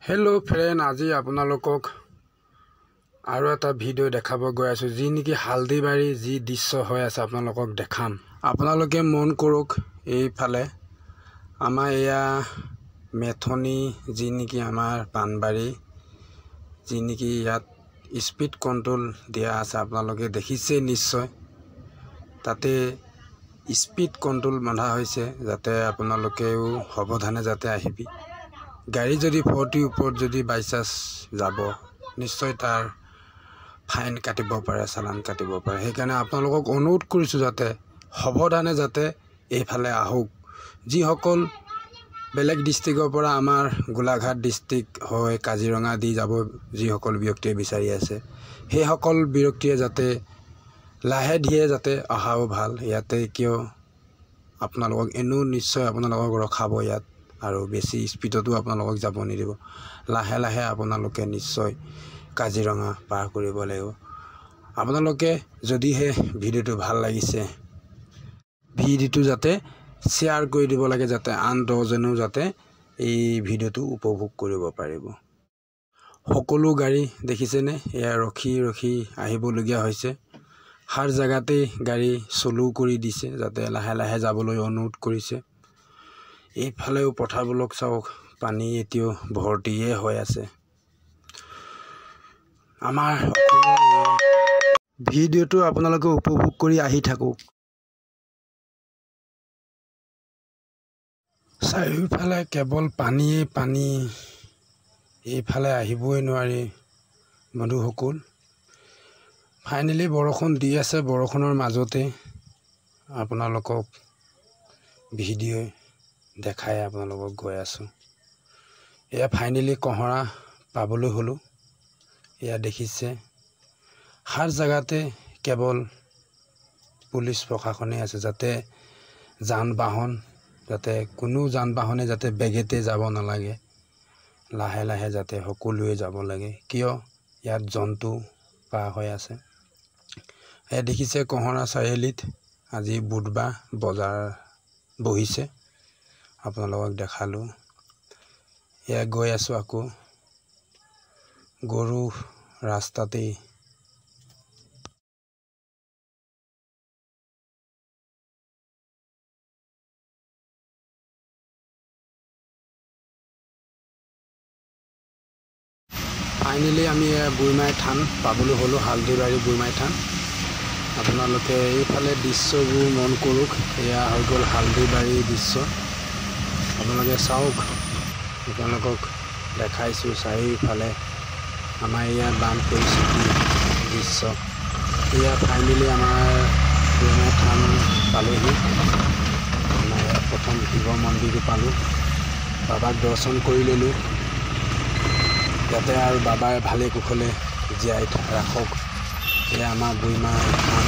Hello friend, आज आपनालोকক आरो एटा video देखाब गय आछो जी नेकी हालदिबारी जी दृश्य होय आछे आपनालोকক देखाम। आपनालोके मन करक एइफाले आमार एया मेथनी जी नेकी आमार पानबारी जी नेकी यात स्पीड कंट्रोल दिया आछे आपनालोके देखिसे निश्चय ताते स्पीड कंट्रोल बंधा होइसे जाते आपनालोकेও सावधाने जाते आहिबि। गाड़ी जदि 40 ऊपर जदि बाई चान्स যাব निश्चय तार फाइन काटिब पारे, चालान काटिब पारे। हेकाने आपनालोকক अनुरोध करिछु जाते सावधाने जाते एफाले आहुक। जी हकल बेलेग डिस्ट्रिक्टर परा आमार गोलाघाट डिस्ट्रिक्ट होय काजिरंगा दि जाब जी हकल व्यक्ति बिचारि आछे हे हकल व्यक्तिये जाते लाहे धिये जाते अहाओ भाल। याते किय आपनालोকক एनु निश्चय आपनालोকক रखाब यात आरो बेसी स्पीडतो आपनालोকক যাব निदिब। लाहे लाहे आपनालोके निश्चय काजिरंगा पार करिब লাগিব। आपनालोके जदि हे भिडिओটো ভাল লাগিছে भिडिओটো जाते शेयर কৰি দিব লাগে যাতে আন দহজনেও যাতে এই ভিডিওটো উপভোগ কৰিব পাৰিব। সকলো গাড়ী দেখিছেনে এয়া ৰখি ৰখি আহিবলগীয়া হৈছে। हर जगाते गाड़ी स्लो কৰি দিছে যাতে লাহে লাহে যাবলৈ অনুৰোধ কৰিছে। এইফালেও পথাৰবিলাক চাওক পানী এতিয়াও ভৰ্তিয়ে হৈ আছে। আমাৰ ভিডিওটো আপোনালোকে উপভোগ কৰি আহি থাকক। চাৰিওফালে কেৱল পানীয়ে পানী, এইফালে আহিবই নোৱাৰি বন্ধুসকল। फाइनली बरखुण दी आछे, बरखुणर माजते आपनालोকক भिडिओ देखाय आपनालोকক गय आछो। एया फाइनली कहरा पाबले हलो। एया देखिसे हर जगाते केवल पुलिस प्रशासने आछे जाते जान बाहन जाते कोनो जान बाहने जाते बेगेते যাব नालागे, लाहे लाहे जाते सकलोए যাব लागे। किय यात जंतु पा होय आछे। ए देखिसे कहरा चारिआलित আজি बुधबार बजार बहिसे आपनालोকক देखालो। या गय आछो आको गरु रास्ताते फाइनली आमी बुईमाई थान पाबले हलो। हालदिबारी बुईमाई थान आपनालोके এইফালে দৃশ্যবোৰ মন কৰক। এয়া হৈ গ'ল হালদিবাৰী দৃশ্য। আপোনালোকে চাওক, আপোনালোকক দেখাইছো চাৰিওফালে আমাৰ এয়া বান পৰিস্থিতি দৃশ্য। এয়া ফাইনেলি আমাৰ বুইমাই থান পালোহি। আমাৰ প্ৰথম শিৱ মন্দিৰটো পালোঁ, বাবাক দৰ্শন কৰি ল'লোঁ যাতে আৰু বাবাই ভালে কুশলে জীয়াই ৰাখক। এয়া আমাৰ বুইমাই থান।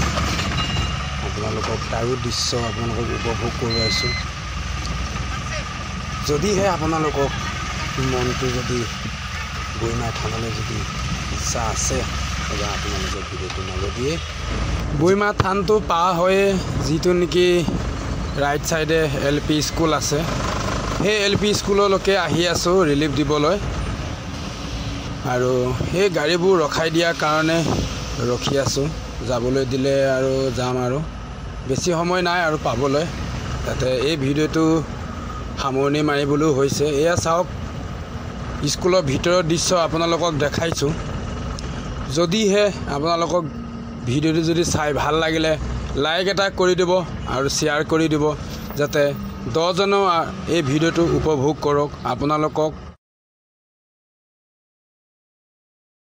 আপোনালোকক তাৰো দৃশ্য আপোনালোকক উপভোগ কৰোৱাইছোঁ। যদিহে আপোনালোকক মনটো যদি বুইমাই থানলৈ যদি ইচ্ছা আছে তেতিয়া আপোনালোকে ভিডিঅ'টো নলদিয়ে। বুইমাই থানটো পাৰ হৈয়ে যিটো নেকি ৰাইট চাইডে LP স্কুল আছে সেই LP স্কুললৈকে আহি আছোঁ ৰিলিফ দিবলৈ। আৰু সেই গাড়ীবোৰ ৰখাই দিয়াৰ কাৰণে ৰখি আছোঁ। যাবলৈ দিলে আৰু যাম, আৰু বেছি সময় নাই আৰু পাবলৈ। যাতে এই ভিডিঅ'টো সামৰণি মাৰিবলৈও হৈছে। এয়া চাওক স্কুলৰ ভিতৰৰ দৃশ্য আপোনালোকক দেখাইছোঁ। যদিহে আপোনালোকক ভিডিঅ'টো যদি চাই ভাল লাগিলে লাইক এটা কৰি দিব আৰু শ্বেয়াৰ কৰি দিব যাতে 10জনেও এই ভিডিঅ'টো উপভোগ কৰক। আপোনালোকক